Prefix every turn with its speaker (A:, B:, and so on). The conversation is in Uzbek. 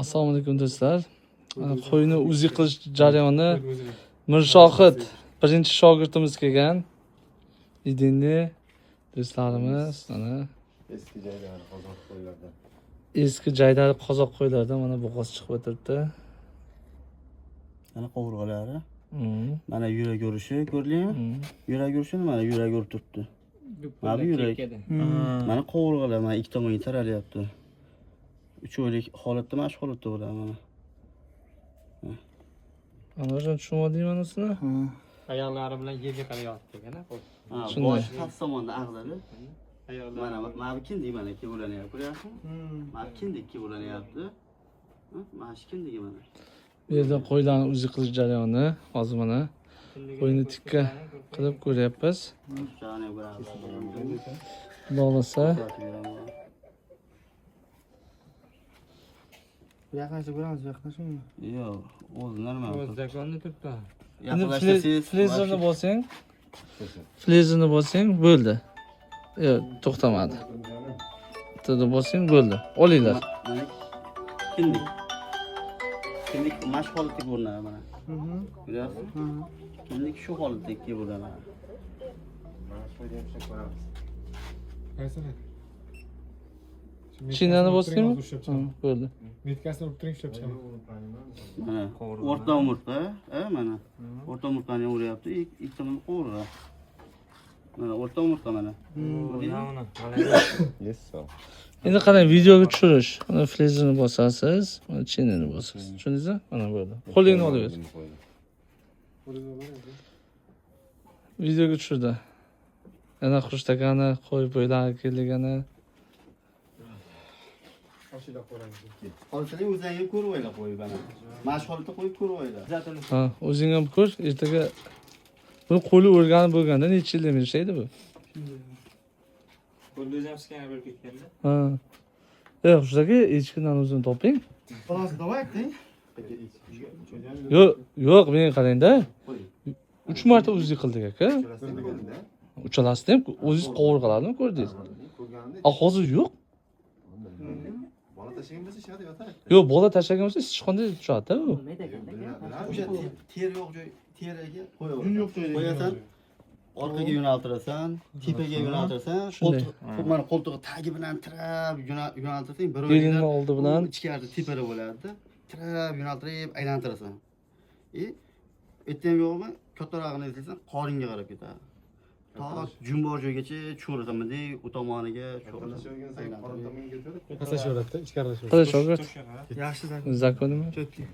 A: Assalomu alaykum do'stlar. Qo'yni uzi qilish jarayoni Mirshohid birinchi shogirdimiz kelgan. Idinni do'stlarimiz mana eski jaydari qozoq qo'ylardan mana bo'g'oz chiqib o'tiribdi.
B: Mana qovurg'alari. Mana yurak yurishi ko'rdingmi? Yurak yurishini mana yurak urib turibdi. Mana bu yurak. Mana qovurg'alar mana ikki tomonga taralyapti. 3 oylik holatda mana shu holatda bo'ladi mana.
A: Anvarjon tushunmadingmi manasini?
C: Oyoqlari bilan yerga qarayapti ekan-a.
B: Bosh past tomonda ag'dari. Mana bu kindik mana ikki bo'lanyapti. Ko'ryapsizmi? Mana kindik ikki bo'lanyapti. Mana shu kindigi mana.
A: Bu yerda qo'ylarni uzi qilish jarayoni hozir mana qo'yni tikka qilib ko'ryapmiz. Bo'lmasa
C: Yaqinlashib ko'ramiz, yaqinlashmaymi?
B: Yo'q, o'zi normal.
C: O'zi zakonni turibdi.
A: flezerni bosing. Flezerni bosing, bo'ldi. Yo'q, to'xtamadi. Bitta bosing, bo'ldi. Olinglar.
B: Mana kindik. Kindik mana shu holatda ko'rinadi mana. Ko'ryapsizmi? Kindik shu holatda ikki bo'ladi mana.
C: Mana shu yerga ko'ramiz. Qaysini?
A: Chinani bosdingmi? Bo'ldi.
C: Metkasini urib turing, ishlab chiqaman.
B: Mana o'rta umurtqa, mana. O'rta umurtqani uryapti, ikki tomon qovuradi. Mana o'rta umurtqa mana.
A: Endi qarang, videoga tushirish. Mana flezerni bosasiz, mana chinani bosasiz. Tushundingizmi? Mana bo'ldi. Qo'lingni olib ber. Videoga tushirdi. Yana xushtakani qo'yib bo'ylari kelgani.
B: Hozirlik o'zingizga ko'rib o'ylab qo'yib mana. Mana shu holatda qo'yib ko'rib o'ylab.
A: Ha, o'zing ham ko'r, ertaga buni qo'li o'rganib bo'lganda necha yilda yashaydi bu?
C: Qo'lni o'zi ham skanner bo'lib ketganda.
A: Ha. Xushaki, echkidan o'zini toping.
B: Xolos, davayting.
A: Yo'q, menga qarang-da. 3 marta o'zingiz qildik aka. Uchalasida ham o'zingiz qovurg'alarni ko'rdingiz. Hozir yo'q.
D: Bola tashlagan bo'lsa shahada yotar.
A: Yo'q, bola tashlagan bo'lsa sichqonda tushadi u.
B: O'sha ter yo'q joy, teriga qo'yaver. Yo'q joyga qo'yasan. Orqaga yo'naltirasan, tepaga yo'naltirasan, mana qo'ltig'i tagi bilan tirab yo'naltirsang, bir
A: Belini oldi bilan
B: ichkarida tepada bo'ladi. Tirab yo'naltirib aylantirasan. Erta ham yo'qmi? Kattarog'ini izlaysan, qoringa qarab ketadi. To jumbor joygacha cho'ratamidek, u tomoniga
C: Qasashaveradi, ichkarida.
A: Qilish shogird.
C: Yaxshi
A: Zakonimi?
C: zakon.